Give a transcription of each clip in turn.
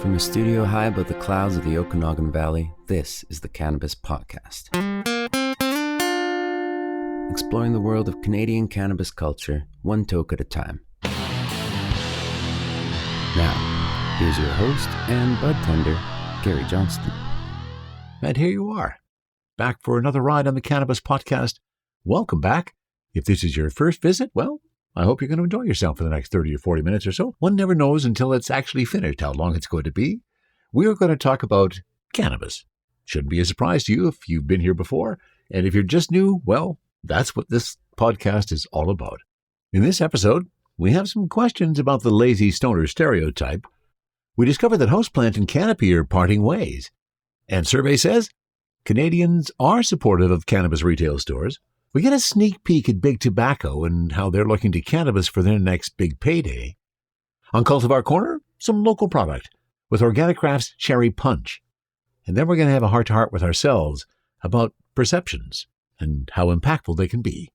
From a studio high above the clouds of the Okanagan Valley, this is the Cannabis Podcast. Exploring the world of Canadian cannabis culture, one toke at a time. Now, here's your host and bud tender, Gary Johnston. And here you are, back for another ride on the Cannabis Podcast. Welcome back. If this is your first visit, well, I hope you're going to enjoy yourself for the next 30 or 40 minutes or so. One never knows until it's actually finished how long it's going to be. We are going to talk about cannabis. Shouldn't be a surprise to you if you've been here before. And if you're just new, well, that's what this podcast is all about. In this episode, we have some questions about the lazy stoner stereotype. We discovered that Houseplant and Canopy are parting ways. And survey says Canadians are supportive of cannabis retail stores. We get a sneak peek at Big Tobacco and how they're looking to cannabis for their next big payday. On Cultivar Corner, some local product with Organnicraft's Cherry Punch. And then we're going to have a heart-to-heart with ourselves about perceptions and how impactful they can be.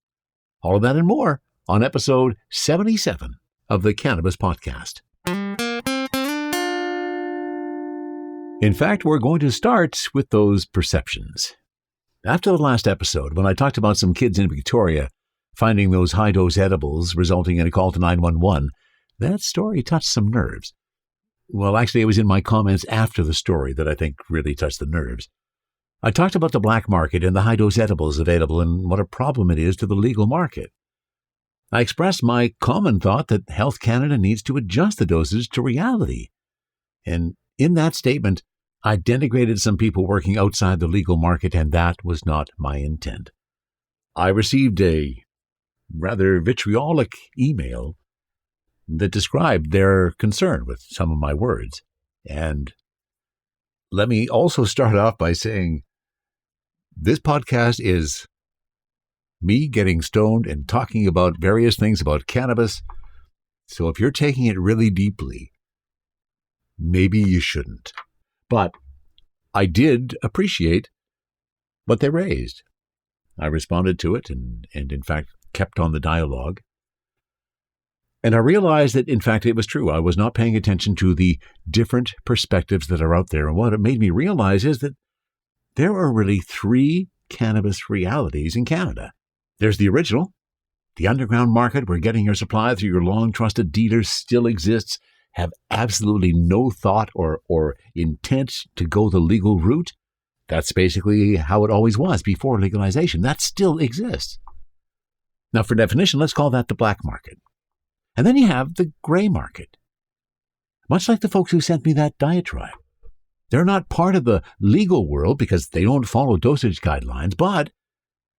All of that and more on episode 77 of the Cannabis Podcast. In fact, we're going to start with those perceptions. After the last episode, when I talked about some kids in Victoria finding those high-dose edibles resulting in a call to 911, that story touched some nerves. Well, actually, it was in my comments after the story that I think really touched the nerves. I talked about the black market and the high-dose edibles available and what a problem it is to the legal market. I expressed my common thought that Health Canada needs to adjust the dosage to reality. And in that statement, I denigrated some people working outside the legal market, and that was not my intent. I received a rather vitriolic email that described their concern with some of my words. And let me also start off by saying this podcast is me getting stoned and talking about various things about cannabis. So if you're taking it really deeply, maybe you shouldn't. But I did appreciate what they raised. I responded to it and in fact, kept on the dialogue. And I realized that, in fact, it was true. I was not paying attention to the different perspectives that are out there. And what it made me realize is that there are really three cannabis realities in Canada. There's the original, the underground market where getting your supply through your long-trusted dealers still exists, have absolutely no thought or intent to go the legal route. That's basically how it always was before legalization. That still exists. Now, for definition, let's call that the black market. And then you have the gray market. Much like the folks who sent me that diatribe. They're not part of the legal world because they don't follow dosage guidelines, but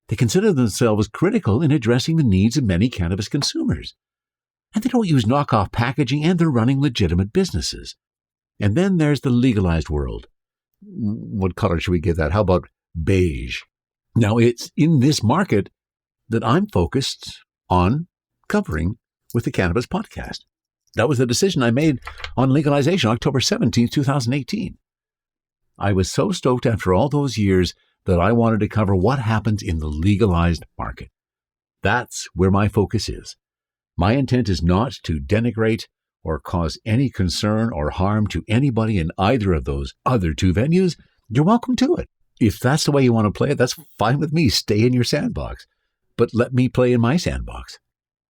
they consider themselves critical in addressing the needs of many cannabis consumers. And they don't use knockoff packaging, and they're running legitimate businesses. And then there's the legalized world. What color should we give that? How about beige? Now, it's in this market that I'm focused on covering with the Cannabis Podcast. That was the decision I made on legalization, October 17, 2018. I was so stoked after all those years that I wanted to cover what happens in the legalized market. That's where my focus is. My intent is not to denigrate or cause any concern or harm to anybody in either of those other two venues. You're welcome to it. If that's the way you want to play it, that's fine with me. Stay in your sandbox. But let me play in my sandbox.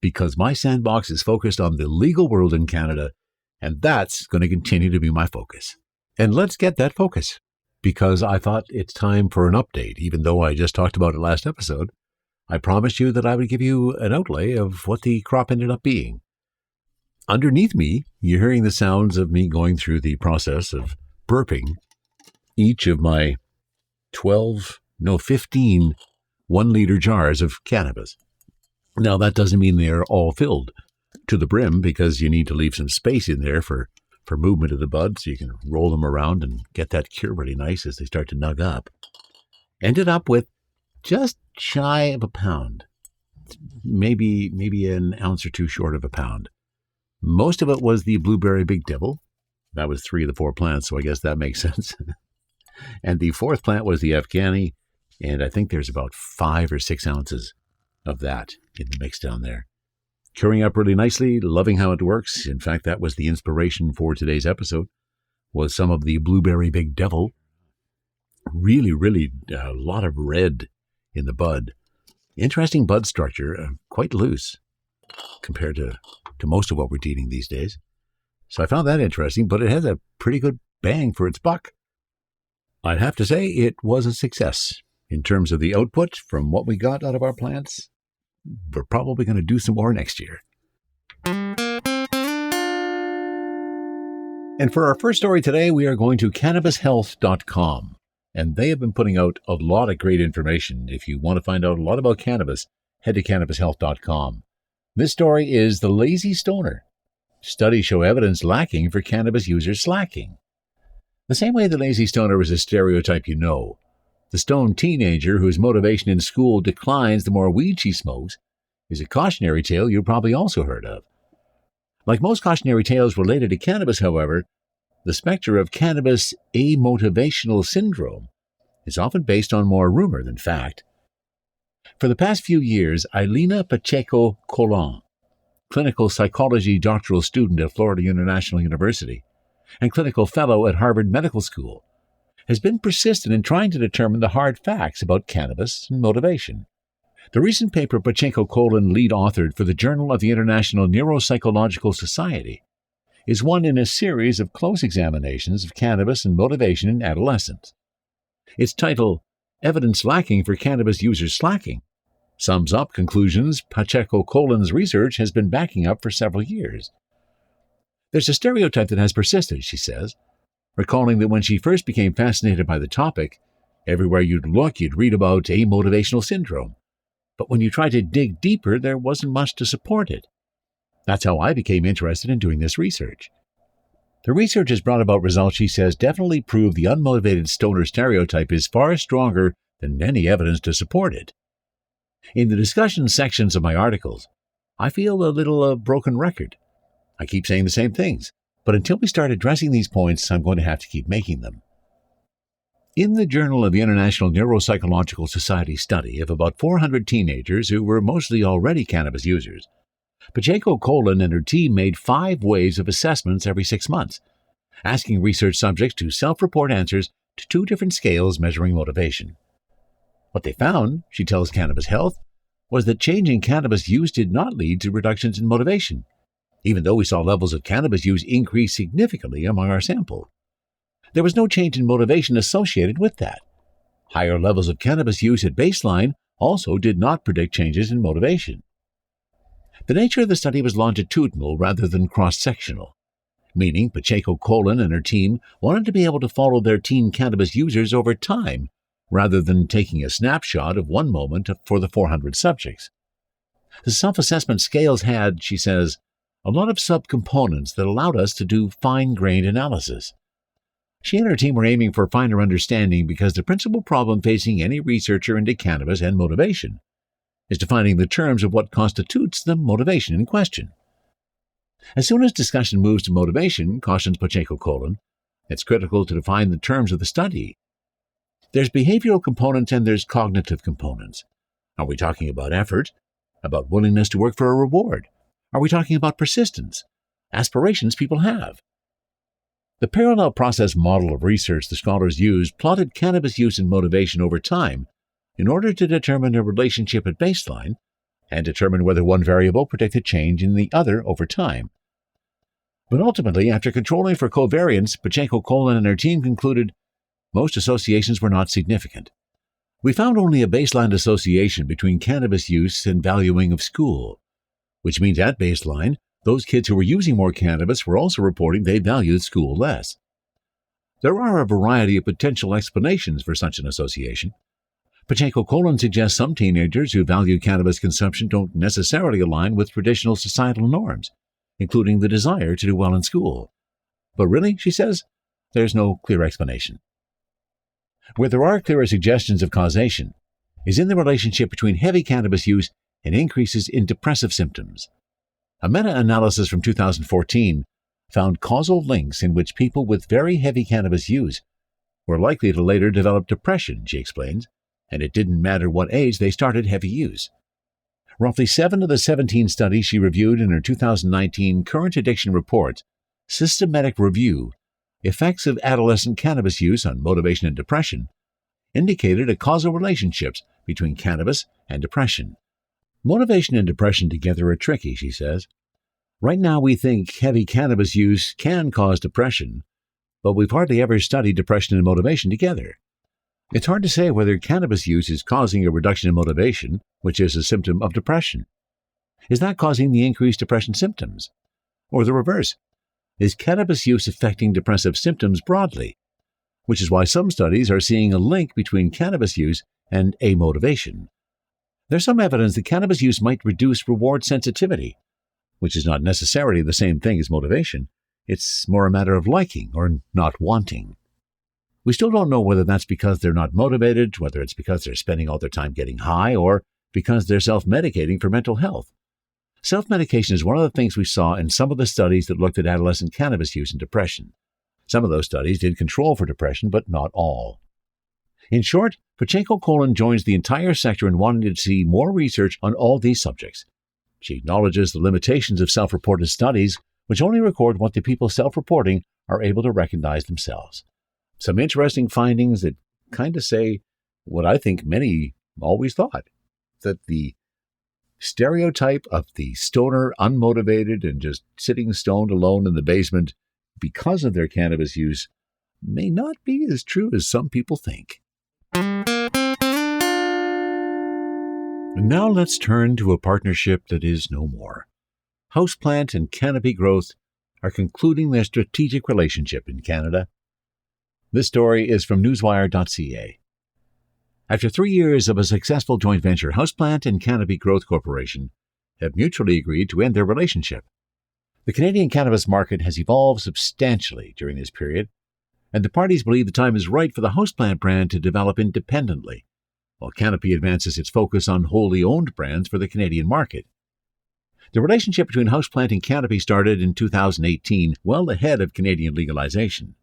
Because my sandbox is focused on the legal world in Canada, and that's going to continue to be my focus. And let's get that focus, because I thought it's time for an update, even though I just talked about it last episode. I promised you that I would give you an outlay of what the crop ended up being. Underneath me, you're hearing the sounds of me going through the process of burping each of my 15 1-liter jars of cannabis. Now, that doesn't mean they're all filled to the brim, because you need to leave some space in there for movement of the bud so you can roll them around and get that cure really nice as they start to nug up. Ended up with just shy of a pound, maybe an ounce or two short of a pound. Most of it was the Blueberry Big Devil. That was 3 of the 4 plants, so I guess that makes sense. And the 4th plant was the Afghani, and I think there's about 5 or 6 ounces of that in the mix down there. Curing up really nicely, loving how it works. In fact, that was the inspiration for today's episode. was some of the blueberry big devil. Really a lot of red in the bud. Interesting bud structure, quite loose compared to most of what we're eating these days. So I found that interesting, but it has a pretty good bang for its buck. I'd have to say it was a success in terms of the output from what we got out of our plants. We're probably going to do some more next year. And for our first story today, we are going to cannabishealth.com. And they have been putting out a lot of great information. If you want to find out a lot about cannabis, head to cannabishealth.com. This story is The Lazy Stoner. Studies show evidence lacking for cannabis users slacking. The same way the lazy stoner is a stereotype you know. The stoned teenager whose motivation in school declines the more weed she smokes is a cautionary tale you probably also heard of. Like most cautionary tales related to cannabis, however, the specter of cannabis amotivational syndrome is often based on more rumor than fact. For the past few years, Ailina Pacheco-Colon, clinical psychology doctoral student at Florida International University and clinical fellow at Harvard Medical School, has been persistent in trying to determine the hard facts about cannabis and motivation. The recent paper Pacheco-Colon lead authored for the Journal of the International Neuropsychological Society is one in a series of close examinations of cannabis and motivation in adolescents. Its title, Evidence Lacking for Cannabis Users Slacking, sums up conclusions Pacheco-Colon's research has been backing up for several years. There's a stereotype that has persisted, she says, recalling that when she first became fascinated by the topic, everywhere you'd look, you'd read about amotivational syndrome. But when you tried to dig deeper, there wasn't much to support it. That's how I became interested in doing this research. The research has brought about results she says definitely prove the unmotivated stoner stereotype is far stronger than any evidence to support it. In the discussion sections of my articles, I feel a little broken record. I keep saying the same things, but until we start addressing these points, I'm going to have to keep making them. In the Journal of the International Neuropsychological Society study of about 400 teenagers who were mostly already cannabis users, Pacheco-Colon and her team made 5 waves of assessments every 6 months, asking research subjects to self-report answers to 2 different scales measuring motivation. What they found, she tells Cannabis Health, was that changing cannabis use did not lead to reductions in motivation, even though we saw levels of cannabis use increase significantly among our sample. There was no change in motivation associated with that. Higher levels of cannabis use at baseline also did not predict changes in motivation. The nature of the study was longitudinal rather than cross-sectional, meaning Pacheco-Colon and her team wanted to be able to follow their teen cannabis users over time rather than taking a snapshot of one moment for the 400 subjects. The self-assessment scales had, she says, a lot of subcomponents that allowed us to do fine-grained analysis. She and her team were aiming for finer understanding because the principal problem facing any researcher into cannabis and motivation is defining the terms of what constitutes the motivation in question. As soon as discussion moves to motivation, cautions Pacheco-Colon, it's critical to define the terms of the study. There's behavioral components and there's cognitive components. Are we talking about effort? About willingness to work for a reward? Are we talking about persistence? Aspirations people have? The parallel process model of research the scholars used plotted cannabis use and motivation over time in order to determine a relationship at baseline and determine whether one variable predicted change in the other over time. But ultimately, after controlling for covariance, Pacheco-Colon and her team concluded most associations were not significant. We found only a baseline association between cannabis use and valuing of school, which means at baseline, those kids who were using more cannabis were also reporting they valued school less. There are a variety of potential explanations for such an association. Pacheco-Colon suggests some teenagers who value cannabis consumption don't necessarily align with traditional societal norms, including the desire to do well in school. But really, she says, there's no clear explanation. Where there are clearer suggestions of causation is in the relationship between heavy cannabis use and increases in depressive symptoms. A meta-analysis from 2014 found causal links in which people with very heavy cannabis use were likely to later develop depression, she explains, and it didn't matter what age they started heavy use. Roughly 7 of the 17 studies she reviewed in her 2019 Current Addiction Report Systematic Review effects of adolescent cannabis use on motivation and depression indicated a causal relationship between cannabis and depression. Motivation and depression together are tricky, she says. Right now we think heavy cannabis use can cause depression, but we've hardly ever studied depression and motivation together. It's hard to say whether cannabis use is causing a reduction in motivation, which is a symptom of depression. Is that causing the increased depression symptoms? Or the reverse? Is cannabis use affecting depressive symptoms broadly? Which is why some studies are seeing a link between cannabis use and amotivation. There's some evidence that cannabis use might reduce reward sensitivity, which is not necessarily the same thing as motivation. It's more a matter of liking or not wanting. We still don't know whether that's because they're not motivated, whether it's because they're spending all their time getting high, or because they're self-medicating for mental health. Self-medication is one of the things we saw in some of the studies that looked at adolescent cannabis use and depression. Some of those studies did control for depression, but not all. In short, Pachenko-Colin joins the entire sector in wanting to see more research on all these subjects. She acknowledges the limitations of self-reported studies, which only record what the people self-reporting are able to recognize themselves. Some interesting findings that kind of say what I think many always thought, that the stereotype of the stoner, unmotivated and just sitting stoned alone in the basement because of their cannabis use may not be as true as some people think. And now let's turn to a partnership that is no more. Houseplant and Canopy Growth are concluding their strategic relationship in Canada. This story is from newswire.ca. After 3 years of a successful joint venture, Houseplant and Canopy Growth Corporation have mutually agreed to end their relationship. The Canadian cannabis market has evolved substantially during this period, and the parties believe the time is right for the Houseplant brand to develop independently, while Canopy advances its focus on wholly owned brands for the Canadian market. The relationship between Houseplant and Canopy started in 2018, well ahead of Canadian legalization.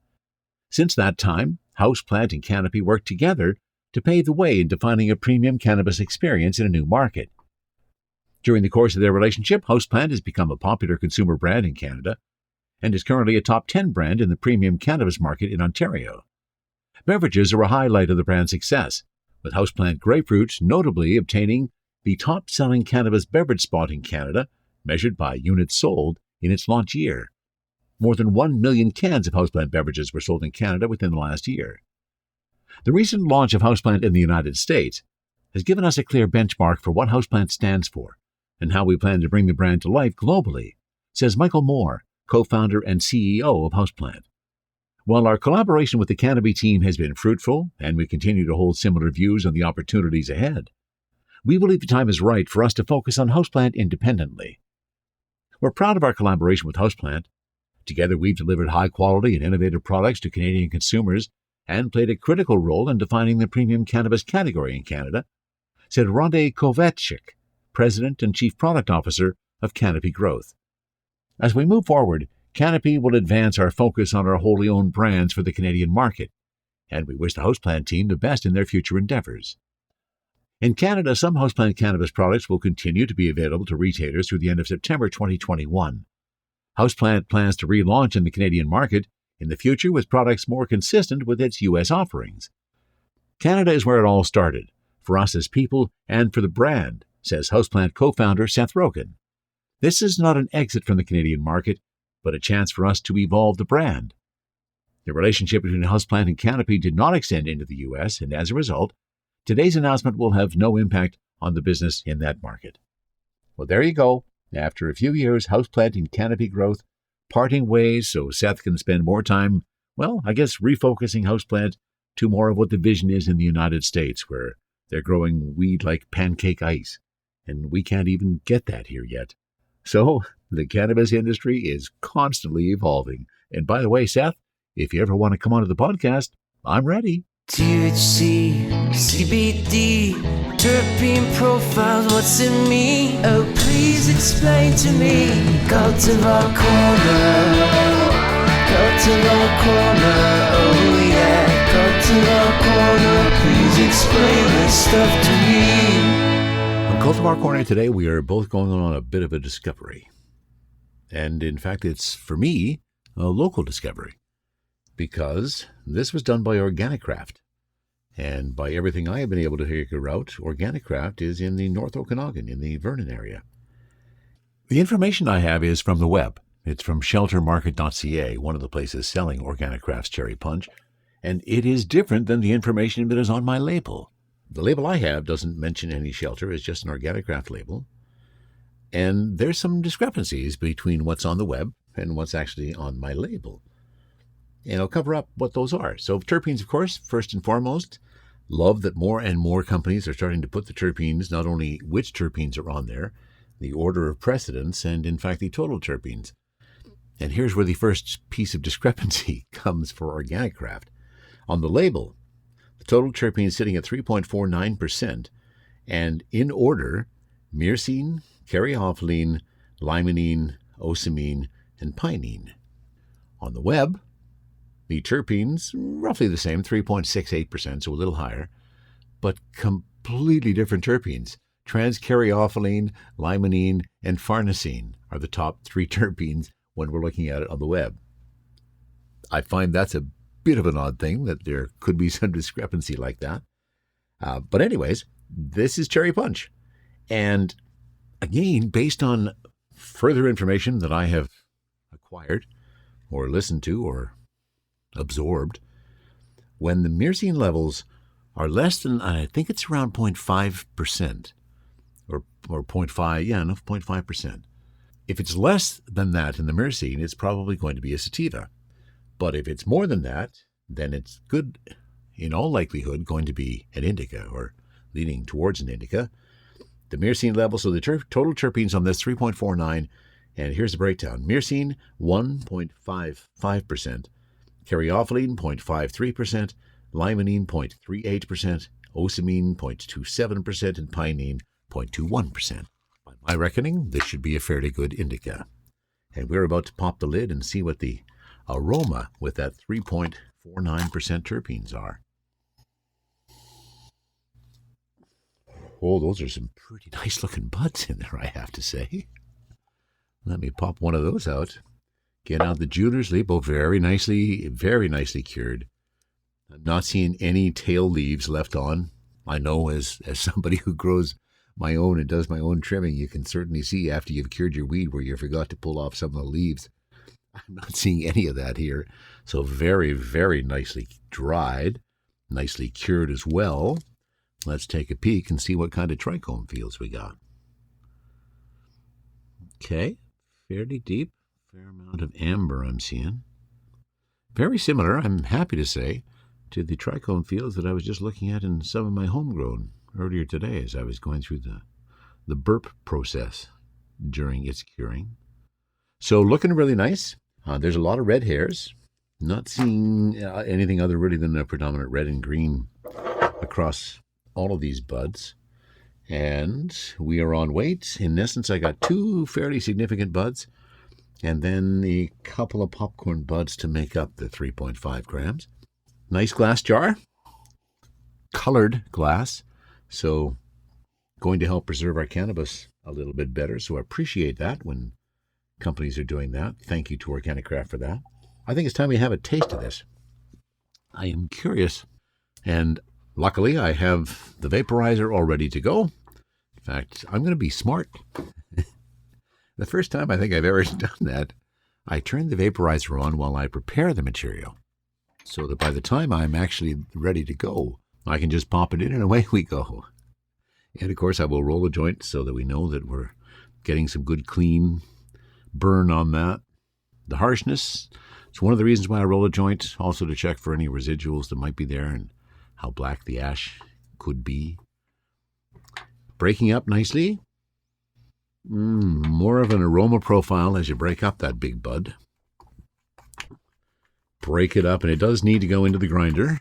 Since that time, Houseplant and Canopy worked together to pave the way in defining a premium cannabis experience in a new market. During the course of their relationship, Houseplant has become a popular consumer brand in Canada and is currently a top 10 brand in the premium cannabis market in Ontario. Beverages are a highlight of the brand's success, with Houseplant Grapefruit notably obtaining the top-selling cannabis beverage spot in Canada, measured by units sold in its launch year. More than 1 million cans of Houseplant beverages were sold in Canada within the last year. The recent launch of Houseplant in the United States has given us a clear benchmark for what Houseplant stands for and how we plan to bring the brand to life globally, says Michael Moore, co-founder and CEO of Houseplant. While our collaboration with the Canopy team has been fruitful and we continue to hold similar views on the opportunities ahead, we believe the time is right for us to focus on Houseplant independently. We're proud of our collaboration with Houseplant. Together, we've delivered high-quality and innovative products to Canadian consumers and played a critical role in defining the premium cannabis category in Canada, said Rade Kovacic, President and Chief Product Officer of Canopy Growth. As we move forward, Canopy will advance our focus on our wholly owned brands for the Canadian market, and we wish the Houseplant team the best in their future endeavors. In Canada, some Houseplant cannabis products will continue to be available to retailers through the end of September 2021. Houseplant plans to relaunch in the Canadian market in the future with products more consistent with its U.S. offerings. Canada is where it all started, for us as people and for the brand, says Houseplant co-founder Seth Rogen. This is not an exit from the Canadian market, but a chance for us to evolve the brand. The relationship between Houseplant and Canopy did not extend into the U.S., and as a result, today's announcement will have no impact on the business in that market. Well, there you go. After a few years, Houseplant and Canopy Growth parting ways so Seth can spend more time, refocusing Houseplant to more of what the vision is in the United States, where they're growing weed like pancake ice, and we can't even get that here yet. So, the cannabis industry is constantly evolving. And by the way, Seth, if you ever want to come onto the podcast, I'm ready. THC, CBD, terpene profiles, what's in me? Oh, please explain to me. Cultivar Corner, Cultivar Corner, oh yeah. Cultivar Corner, please explain this stuff to me. On Cultivar Corner today, we are both going on a bit of a discovery. And in fact, it's, for me, a local discovery. because this was done by Organnicraft. And by everything I have been able to figure out, Organnicraft is in the North Okanagan, in the Vernon area. The information I have is from the web. It's from sheltermarket.ca, one of the places selling Organnicraft's cherry punch, and it is different than the information that is on my label. The label I have doesn't mention any shelter, it's just an Organnicraft label. And there's some discrepancies between what's on the web and what's actually on my label. And I'll cover up what those are. So terpenes, of course, first and foremost. Love that more and more companies are starting to put the terpenes, not only which terpenes are on there, the order of precedence, and in fact the total terpenes. And here's where the first piece of discrepancy comes for Organnicraft. On the label, the total terpene is sitting at 3.49%, and in order, myrcene, caryophyllene, limonene, ocimene, and pinene. On the web, the terpenes, roughly the same, 3.68%, so a little higher, but completely different terpenes. Transcaryophyllene, limonene, and farnesene are the top 3 terpenes when we're looking at it on the web. I find that's a bit of an odd thing, that there could be some discrepancy like that. But anyways, this is cherry punch. And again, based on further information that I have acquired or listened to or absorbed, when the myrcene levels are less than, I think it's around 0.5%, or 0.5%. If it's less than that in the myrcene, it's probably going to be a sativa. But if it's more than that, then it's good, in all likelihood, going to be an indica, or leaning towards an indica. The myrcene level, so the total terpenes on this, 3.49, and here's the breakdown. Myrcene, 1.55%, caryophyllene, 0.53%, limonene, 0.38%, ocimene, 0.27%, and pinene, 0.21%. By my reckoning, this should be a fairly good indica. And we're about to pop the lid and see what the aroma with that 3.49% terpenes are. Oh, those are some pretty nice looking buds in there, I have to say. Let me pop one of those out. Get out the jeweler's leaf. Oh, very nicely cured. I'm not seeing any tail leaves left on. I know as somebody who grows my own and does my own trimming, you can certainly see after you've cured your weed where you forgot to pull off some of the leaves. I'm not seeing any of that here. So very, very nicely dried, nicely cured as well. Let's take a peek and see what kind of trichome fields we got. Okay, fairly deep, fair amount of amber I'm seeing. Very similar, I'm happy to say, to the trichome fields that I was just looking at in some of my homegrown earlier today as I was going through the burp process during its curing. So looking really nice. There's a lot of red hairs. Not seeing anything other really than a predominant red and green across all of these buds. And we are on weight. In essence, I got 2 fairly significant buds and then a couple of popcorn buds to make up the 3.5 grams. Nice glass jar, colored glass, so going to help preserve our cannabis a little bit better. So I appreciate that when companies are doing that. Thank you to Organnicraft for that. I think it's time we have a taste of this. I am curious, and luckily I have the vaporizer all ready to go. In fact, I'm going to be smart. The first time I think I've ever done that, I turn the vaporizer on while I prepare the material, so that by the time I'm actually ready to go, I can just pop it in and away we go. And of course I will roll a joint so that we know that we're getting some good clean burn on that. The harshness, it's one of the reasons why I roll a joint, also to check for any residuals that might be there and how black the ash could be. Breaking up nicely. More of an aroma profile as you break up that big bud. Break it up, and it does need to go into the grinder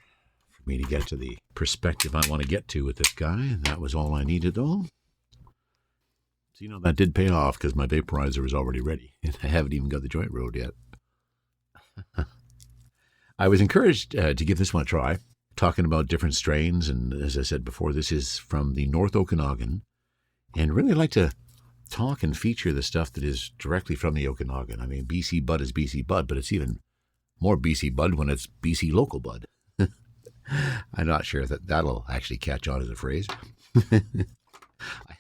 for me to get to the perspective I want to get to with this guy. And that was all I needed, though. So, that did pay off because my vaporizer is already ready, and I haven't even got the joint rolled yet. I was encouraged to give this one a try, talking about different strains. And as I said before, this is from the North Okanagan, and really like to talk and feature the stuff that is directly from the Okanagan. I mean, BC Bud is BC Bud, but it's even more BC bud when it's BC local bud. I'm not sure that that'll actually catch on as a phrase. I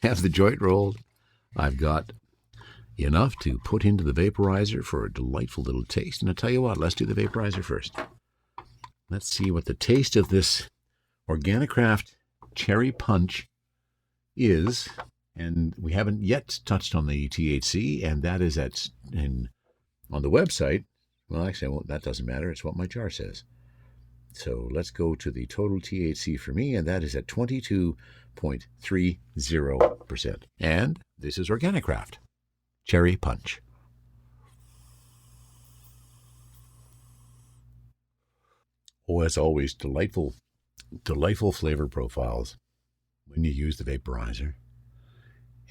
have the joint rolled. I've got enough to put into the vaporizer for a delightful little taste. And I tell you what, let's do the vaporizer first. Let's see what the taste of this Organnicraft Cherry Punch is. And we haven't yet touched on the THC, and that is on the website. Well, actually, that doesn't matter. It's what my jar says. So let's go to the total THC for me, and that is at 22.30%. And this is Organnicraft Cherry Punch. Oh, as always, delightful flavor profiles when you use the vaporizer.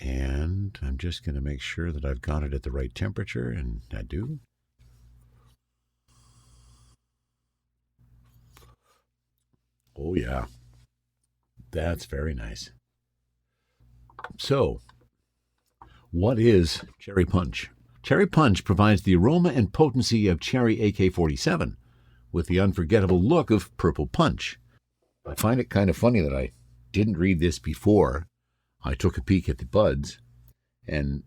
And I'm just going to make sure that I've got it at the right temperature, and I do. Oh, yeah. That's very nice. So, what is Cherry Punch? Cherry Punch provides the aroma and potency of cherry AK-47 with the unforgettable look of purple punch. I find it kind of funny that I didn't read this before I took a peek at the buds and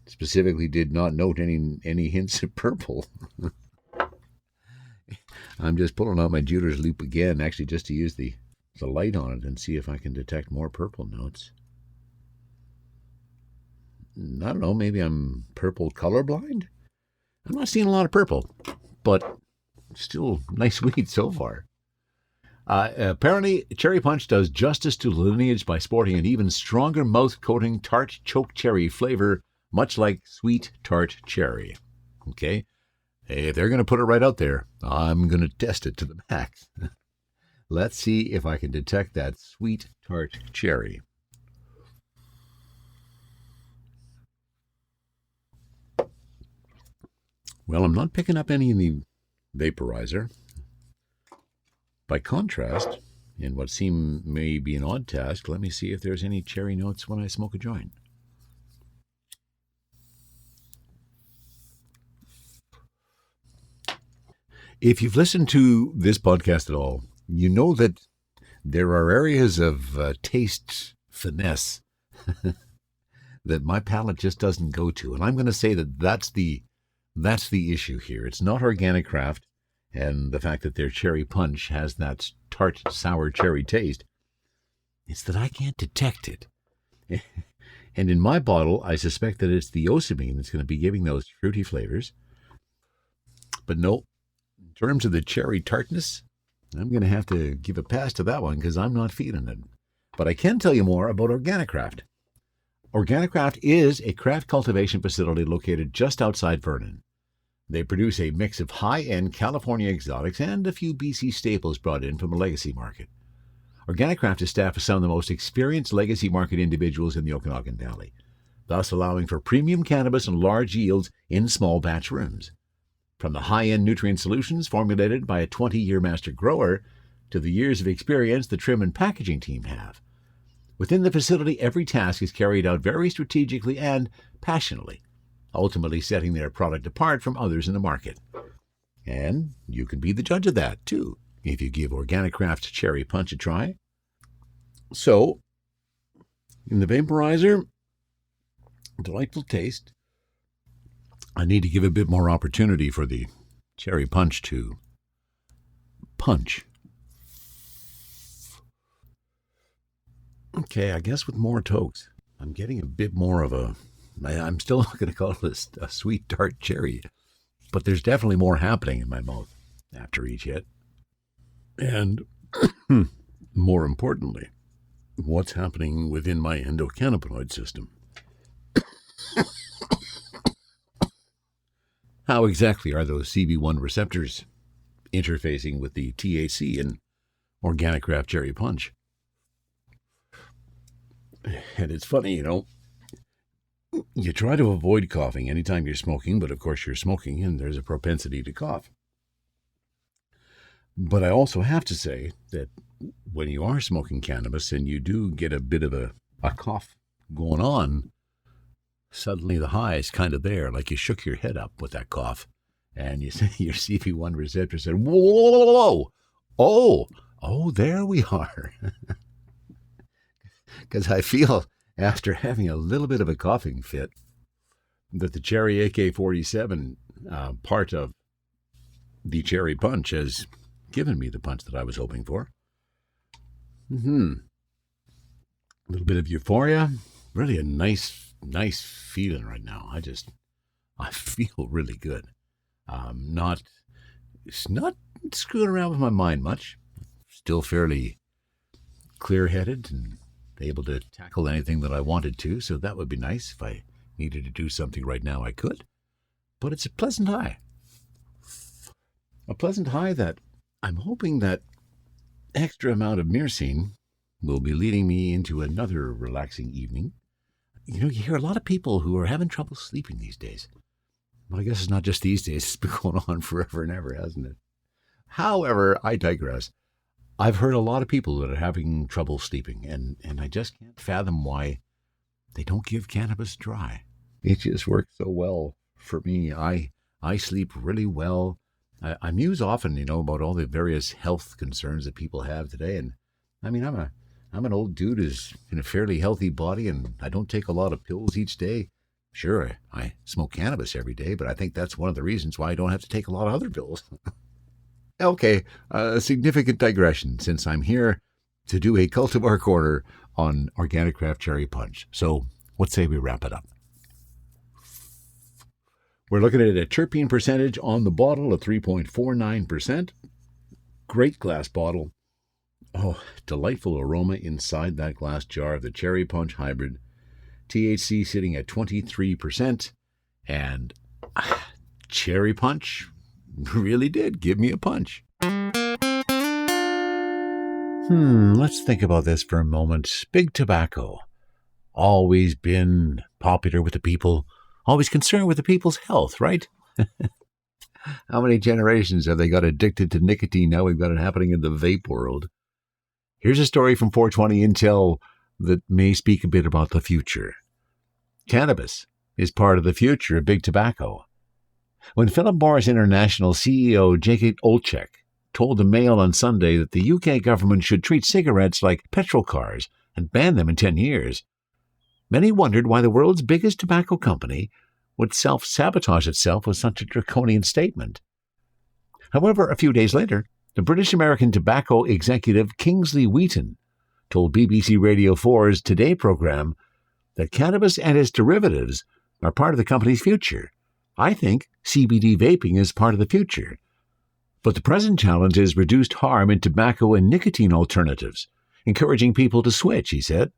specifically did not note any hints of purple. I'm just pulling out my jeweler's loupe again, actually just to use the light on it and see if I can detect more purple notes. I don't know, maybe I'm purple colorblind? I'm not seeing a lot of purple, but still nice weed so far. Apparently, Cherry Punch does justice to the lineage by sporting an even stronger mouth-coating tart choke cherry flavor, much like sweet tart cherry. Okay? Hey, if they're going to put it right out there, I'm going to test it to the max. Let's see if I can detect that sweet tart cherry. Well, I'm not picking up any in the vaporizer. By contrast, in what may be an odd task, let me see if there's any cherry notes when I smoke a joint. If you've listened to this podcast at all, you know that there are areas of taste finesse that my palate just doesn't go to. And I'm going to say that that's the issue here. It's not Organnicraft and the fact that their cherry punch has that tart, sour cherry taste. It's that I can't detect it. And in my bottle, I suspect that it's the yosemite that's going to be giving those fruity flavors. But no, in terms of the cherry tartness, I'm going to have to give a pass to that one because I'm not feeling it. But I can tell you more about Organnicraft. Organnicraft is a craft cultivation facility located just outside Vernon. They produce a mix of high-end California exotics and a few BC staples brought in from a legacy market. Organnicraft is staffed with some of the most experienced legacy market individuals in the Okanagan Valley, thus allowing for premium cannabis and large yields in small batch rooms. From the high-end nutrient solutions formulated by a 20-year master grower to the years of experience the trim and packaging team have. Within the facility, every task is carried out very strategically and passionately, ultimately setting their product apart from others in the market. And you can be the judge of that, too, if you give Organnicraft Cherry Punch a try. So, in the vaporizer, delightful taste. I need to give a bit more opportunity for the Cherry Punch to punch. Okay, I guess with more tokes, I'm getting a bit more of I'm still not going to call this a sweet tart cherry, but there's definitely more happening in my mouth after each hit. And more importantly, what's happening within my endocannabinoid system. How exactly are those CB1 receptors interfacing with the THC in Organnicraft Cherry Punch? And it's funny, you try to avoid coughing anytime you're smoking, but of course you're smoking and there's a propensity to cough. But I also have to say that when you are smoking cannabis and you do get a bit of a cough going on, suddenly the high is kind of there, like you shook your head up with that cough, and you see your CB1 receptor said, whoa, oh, there we are. Because I feel, after having a little bit of a coughing fit, that the cherry AK-47 part of the cherry punch has given me the punch that I was hoping for. A little bit of euphoria, really a nice feeling right now. I feel really good. Not screwing around with my mind much. Still fairly clear-headed and able to tackle anything that I wanted to, so that would be nice. If I needed to do something right now, I could. But it's a pleasant high. A pleasant high that I'm hoping that extra amount of myrcene will be leading me into another relaxing evening. You know, you hear a lot of people who are having trouble sleeping these days. Well, I guess it's not just these days. It's been going on forever and ever, hasn't it? However, I digress. I've heard a lot of people that are having trouble sleeping, and I just can't fathom why they don't give cannabis a try. It just works so well for me. I sleep really well. I muse often, about all the various health concerns that people have today. And I mean, I'm an old dude who's in a fairly healthy body, and I don't take a lot of pills each day. Sure, I smoke cannabis every day, but I think that's one of the reasons why I don't have to take a lot of other pills. Okay, a significant digression, since I'm here to do a Cultivar Corner on Organnicraft Cherry Punch. So let's say we wrap it up. We're looking at a terpene percentage on the bottle of 3.49%. Great glass bottle. Oh, delightful aroma inside that glass jar of the Cherry Punch Hybrid. THC sitting at 23%. And Cherry Punch really did give me a punch. Let's think about this for a moment. Big tobacco. Always been popular with the people. Always concerned with the people's health, right? How many generations have they got addicted to nicotine? Now we've got it happening in the vape world. Here's a story from 420 Intel that may speak a bit about the future. Cannabis is part of the future of big tobacco. When Philip Morris International CEO Jacob Olczek told the Mail on Sunday that the UK government should treat cigarettes like petrol cars and ban them in 10 years, many wondered why the world's biggest tobacco company would self-sabotage itself with such a draconian statement. However, a few days later, the British-American tobacco executive Kingsley Wheaton told BBC Radio 4's Today program that cannabis and its derivatives are part of the company's future. I think CBD vaping is part of the future. But the present challenge is reduced harm in tobacco and nicotine alternatives, encouraging people to switch, he said.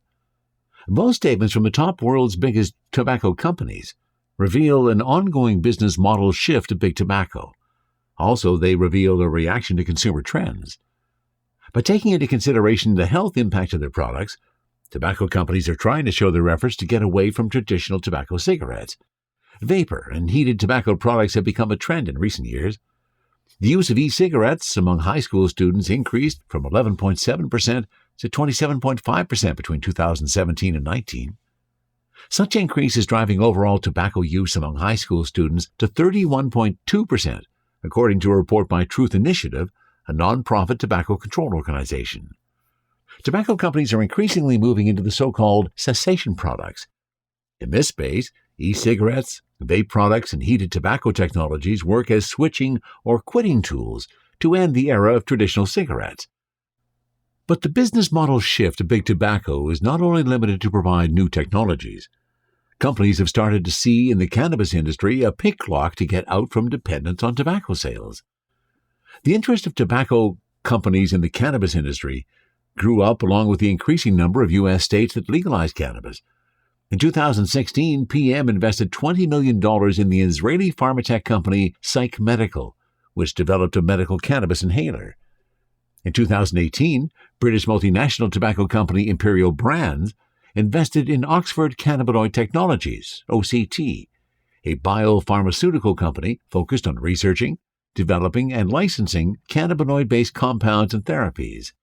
Most statements from the top world's biggest tobacco companies reveal an ongoing business model shift to big tobacco. Also, they reveal a reaction to consumer trends. By taking into consideration the health impact of their products, tobacco companies are trying to show their efforts to get away from traditional tobacco cigarettes. Vapor and heated tobacco products have become a trend in recent years. The use of e-cigarettes among high school students increased from 11.7% to 27.5% between 2017 and 19. Such increase is driving overall tobacco use among high school students to 31.2%, according to a report by Truth Initiative, a non-profit tobacco control organization. Tobacco companies are increasingly moving into the so-called cessation products. In this space, e-cigarettes, vape products, and heated tobacco technologies work as switching or quitting tools to end the era of traditional cigarettes. But the business model shift to big tobacco is not only limited to provide new technologies. Companies have started to see in the cannabis industry a pick lock to get out from dependence on tobacco sales. The interest of tobacco companies in the cannabis industry grew up along with the increasing number of U.S. states that legalized cannabis. In 2016, PM invested $20 million in the Israeli pharmatech company Psych Medical, which developed a medical cannabis inhaler. In 2018, British multinational tobacco company Imperial Brands invested in Oxford Cannabinoid Technologies, OCT, a biopharmaceutical company focused on researching, developing, and licensing cannabinoid-based compounds and therapies.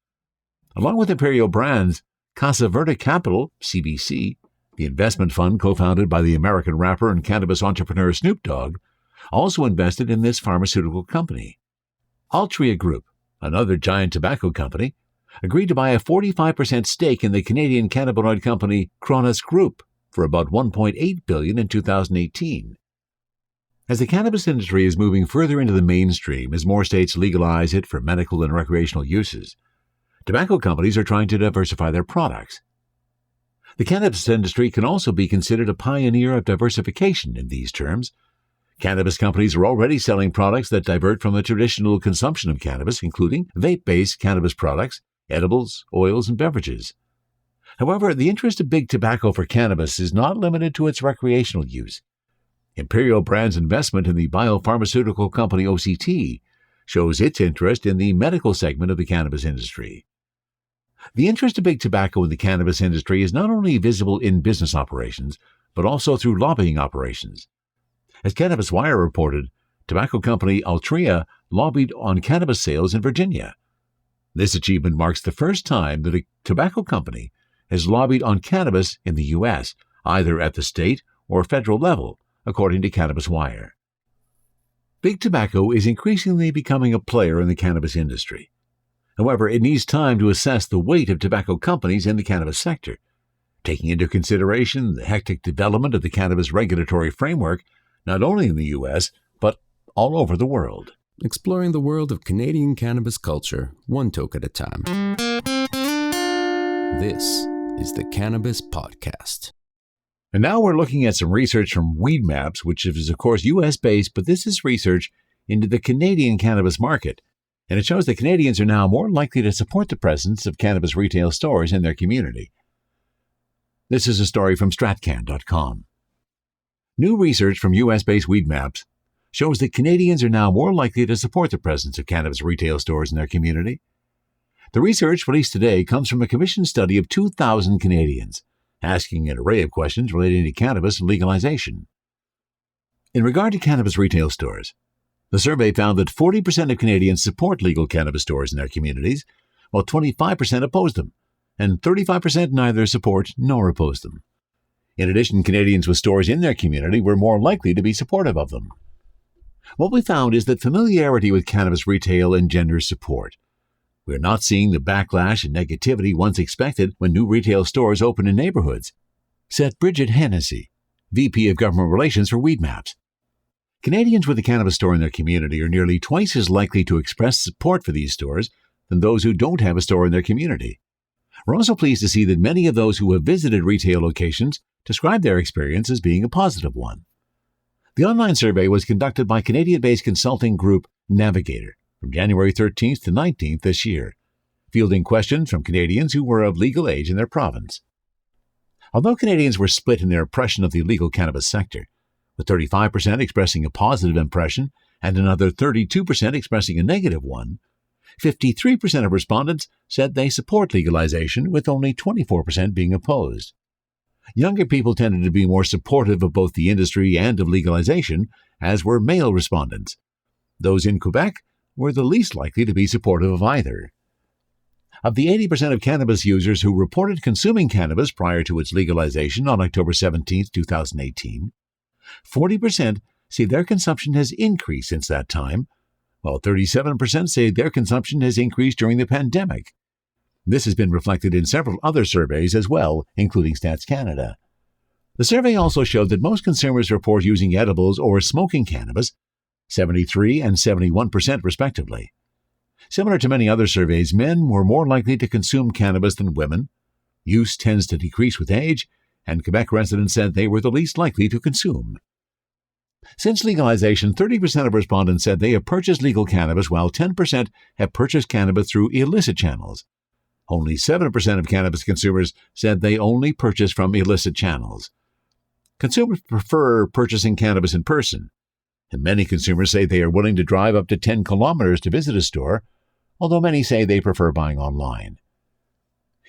Along with Imperial Brands, Casa Verde Capital, CBC, the investment fund co-founded by the American rapper and cannabis entrepreneur Snoop Dogg, also invested in this pharmaceutical company. Altria Group, another giant tobacco company, agreed to buy a 45% stake in the Canadian cannabinoid company Cronus Group for about $1.8 billion in 2018. As the cannabis industry is moving further into the mainstream as more states legalize it for medical and recreational uses, tobacco companies are trying to diversify their products. The cannabis industry can also be considered a pioneer of diversification in these terms. Cannabis companies are already selling products that divert from the traditional consumption of cannabis, including vape-based cannabis products, edibles, oils, and beverages. However, the interest of big tobacco for cannabis is not limited to its recreational use. Imperial Brand's investment in the biopharmaceutical company OCT shows its interest in the medical segment of the cannabis industry. The interest of big tobacco in the cannabis industry is not only visible in business operations, but also through lobbying operations. As Cannabis Wire reported, tobacco company Altria lobbied on cannabis sales in Virginia. This achievement marks the first time that a tobacco company has lobbied on cannabis in the U.S., either at the state or federal level, according to Cannabis Wire. Big tobacco is increasingly becoming a player in the cannabis industry. However, it needs time to assess the weight of tobacco companies in the cannabis sector, taking into consideration the hectic development of the cannabis regulatory framework, not only in the U.S., but all over the world. Exploring the world of Canadian cannabis culture, one toke at a time. This is the Cannabis Podcast. And now we're looking at some research from Weed Maps, which is, of course, U.S.-based, but this is research into the Canadian cannabis market. And it shows that Canadians are now more likely to support the presence of cannabis retail stores in their community. This is a story from Stratcan.com. New research from U.S.-based Weed Maps shows that Canadians are now more likely to support the presence of cannabis retail stores in their community. The research released today comes from a commissioned study of 2,000 Canadians, asking an array of questions relating to cannabis and legalization. In regard to cannabis retail stores, the survey found that 40% of Canadians support legal cannabis stores in their communities, while 25% oppose them, and 35% neither support nor oppose them. In addition, Canadians with stores in their community were more likely to be supportive of them. What we found is that familiarity with cannabis retail engenders support. We are not seeing the backlash and negativity once expected when new retail stores open in neighborhoods, said Bridget Hennessy, VP of Government Relations for Weed Maps. Canadians with a cannabis store in their community are nearly twice as likely to express support for these stores than those who don't have a store in their community. We're also pleased to see that many of those who have visited retail locations describe their experience as being a positive one. The online survey was conducted by Canadian-based consulting group Navigator from January 13th to 19th this year, fielding questions from Canadians who were of legal age in their province. Although Canadians were split in their impression of the illegal cannabis sector, with 35% expressing a positive impression and another 32% expressing a negative one, 53% of respondents said they support legalization, with only 24% being opposed. Younger people tended to be more supportive of both the industry and of legalization, as were male respondents. Those in Quebec were the least likely to be supportive of either. Of the 80% of cannabis users who reported consuming cannabis prior to its legalization on October 17, 2018, 40% say their consumption has increased since that time, while 37% say their consumption has increased during the pandemic. This has been reflected in several other surveys as well, including Stats Canada. The survey also showed that most consumers report using edibles or smoking cannabis, 73% and 71% respectively. Similar to many other surveys, men were more likely to consume cannabis than women. Use tends to decrease with age, and Quebec residents said they were the least likely to consume. Since legalization, 30% of respondents said they have purchased legal cannabis, while 10% have purchased cannabis through illicit channels. Only 7% of cannabis consumers said they only purchase from illicit channels. Consumers prefer purchasing cannabis in person, and many consumers say they are willing to drive up to 10 kilometers to visit a store, although many say they prefer buying online.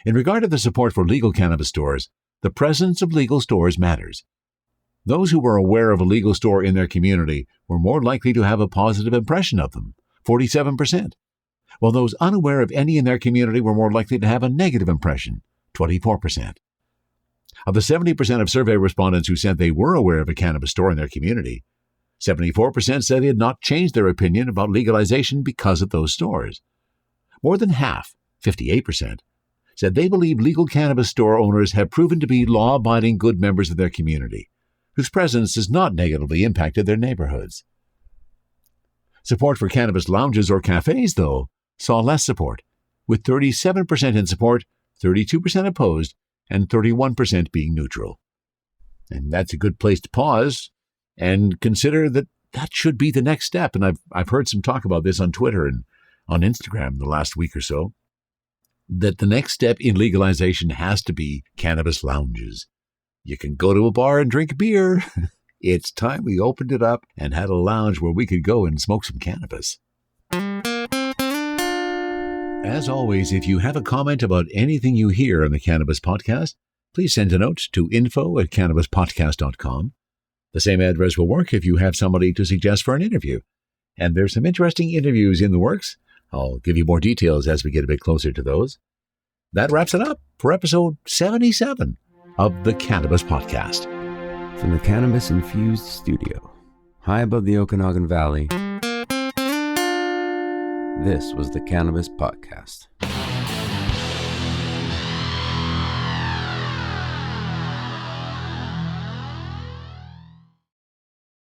In regard to the support for legal cannabis stores, the presence of legal stores matters. Those who were aware of a legal store in their community were more likely to have a positive impression of them, 47%, while those unaware of any in their community were more likely to have a negative impression, 24%. Of the 70% of survey respondents who said they were aware of a cannabis store in their community, 74% said they had not changed their opinion about legalization because of those stores. More than half, 58%, said they believe legal cannabis store owners have proven to be law-abiding good members of their community, whose presence has not negatively impacted their neighborhoods. Support for cannabis lounges or cafes, though, saw less support, with 37% in support, 32% opposed, and 31% being neutral. And that's a good place to pause and consider that that should be the next step. And I've heard some talk about this on Twitter and on Instagram the last week or so, that the next step in legalization has to be cannabis lounges. You can go to a bar and drink beer. It's time we opened it up and had a lounge where we could go and smoke some cannabis. As always, if you have a comment about anything you hear on the Cannabis Podcast, please send a note to info@cannabispodcast.com. The same address will work if you have somebody to suggest for an interview. And there's some interesting interviews in the works. I'll give you more details as we get a bit closer to those. That wraps it up for episode 77 of the Cannabis Podcast. From the cannabis-infused studio, high above the Okanagan Valley, this was the Cannabis Podcast.